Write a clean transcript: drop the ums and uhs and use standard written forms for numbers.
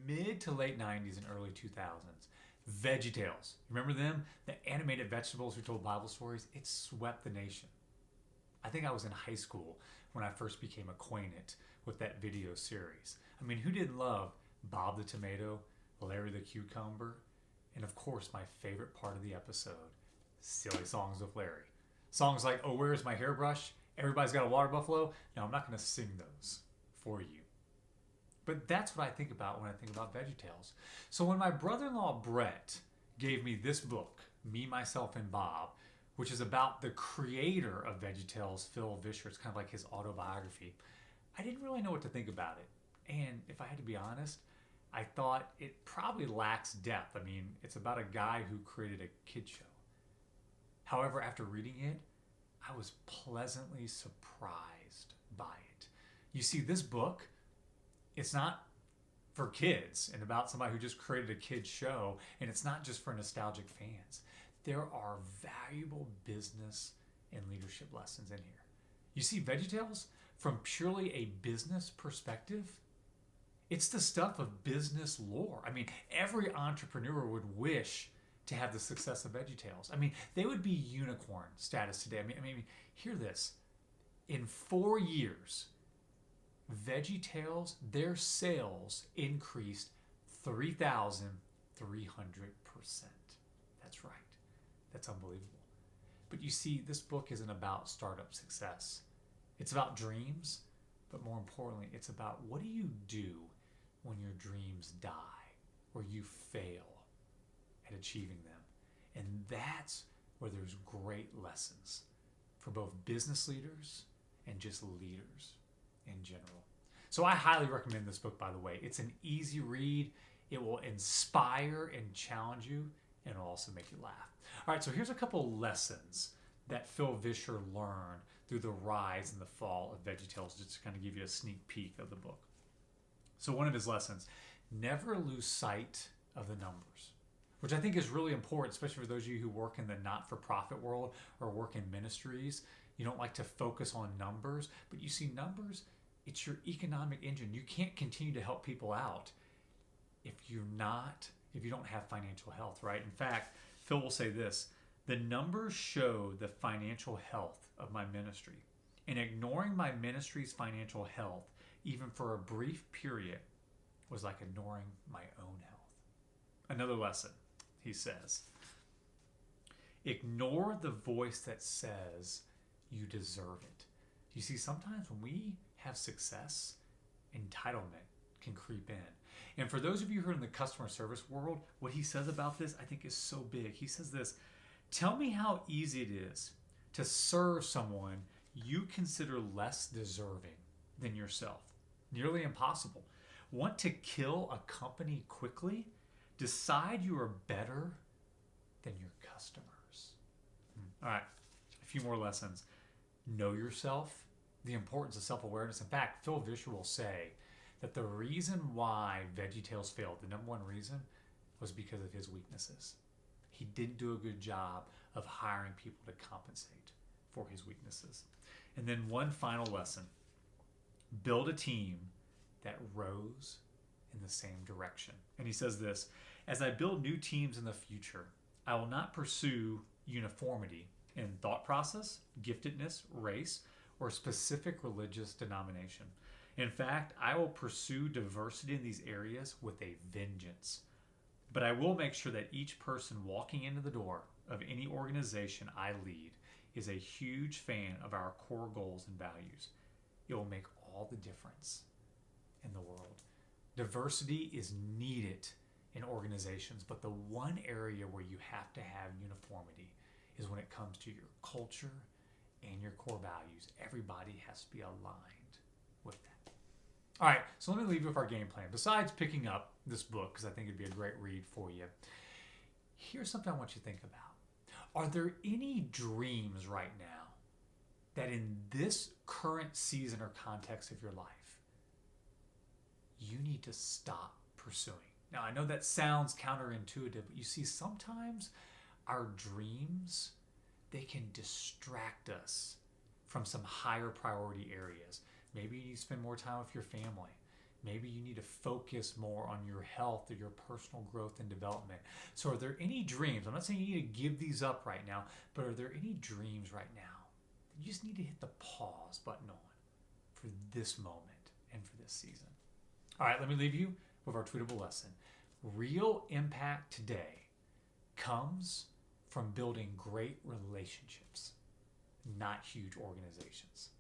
mid to late 90s and early 2000s. VeggieTales. Remember them? The animated vegetables who told Bible stories? It swept the nation. I think I was in high school when I first became acquainted with that video series. I mean, who didn't love Bob the Tomato, Larry the Cucumber, and of course, my favorite part of the episode, Silly Songs with Larry. Songs like, Oh, Where's My Hairbrush? Everybody's Got a Water Buffalo. No, I'm not going to sing those for you. But that's what I think about when I think about VeggieTales. So when my brother-in-law Brett gave me this book, Me, Myself, and Bob, which is about the creator of VeggieTales, Phil Vischer, it's kind of like his autobiography, I didn't really know what to think about it. And if I had to be honest, I thought it probably lacks depth. I mean, it's about a guy who created a kid show. However, after reading it, I was pleasantly surprised by it. You see, this book, it's not for kids and about somebody who just created a kid's show, and it's not just for nostalgic fans. There are valuable business and leadership lessons in here. You see, VeggieTales, from purely a business perspective, it's the stuff of business lore. I mean, every entrepreneur would wish to have the success of VeggieTales. I mean, they would be unicorn status today. I mean, hear this. In 4 years, VeggieTales, their sales increased 3,300%. That's right. That's unbelievable. But you see, this book isn't about startup success. It's about dreams, but more importantly, it's about what do you do when your dreams die or you fail at achieving them. And that's where there's great lessons for both business leaders and just leaders in general. So I highly recommend this book, by the way. It's an easy read. It will inspire and challenge you, and it'll also make you laugh. All right, so here's a couple lessons that Phil Vischer learned through the rise and the fall of VeggieTales, just to kind of give you a sneak peek of the book. So one of his lessons, never lose sight of the numbers, which I think is really important, especially for those of you who work in the not-for-profit world or work in ministries. You don't like to focus on numbers, but you see, numbers, it's your economic engine. You can't continue to help people out if you don't have financial health, right? In fact, Phil will say this, the numbers show the financial health of my ministry. And ignoring my ministry's financial health, even for a brief period, was like ignoring my own health. Another lesson, he says, ignore the voice that says you deserve it. You see, sometimes when we have success, entitlement can creep in. And for those of you who are in the customer service world, what he says about this, I think, is so big. He says this, tell me how easy it is to serve someone you consider less deserving than yourself. Nearly impossible. Want to kill a company quickly? Decide you are better than your customers. All right, a few more lessons. Know yourself, the importance of self-awareness. In fact, Phil Vischer will say that the reason why VeggieTales failed, the number one reason, was because of his weaknesses. He didn't do a good job of hiring people to compensate for his weaknesses. And then one final lesson, build a team that rows in the same direction. And he says this, as I build new teams in the future, I will not pursue uniformity in thought process, giftedness, race, or specific religious denomination. In fact, I will pursue diversity in these areas with a vengeance. But I will make sure that each person walking into the door of any organization I lead is a huge fan of our core goals and values. It will make all the difference in the world. Diversity is needed in organizations, but the one area where you have to have uniformity is when it comes to your culture and your core values. Everybody has to be aligned with that. All right, so let me leave you with our game plan. Besides picking up this book, because I think it'd be a great read for you, here's something I want you to think about. Are there any dreams right now that in this current season or context of your life, you need to stop pursuing? Now, I know that sounds counterintuitive, but you see, sometimes our dreams, they can distract us from some higher priority areas. Maybe you need to spend more time with your family. Maybe you need to focus more on your health or your personal growth and development. So are there any dreams? I'm not saying you need to give these up right now, but are there any dreams right now that you just need to hit the pause button on for this moment and for this season? All right, let me leave you with our tweetable lesson. Real impact today comes from building great relationships, not huge organizations.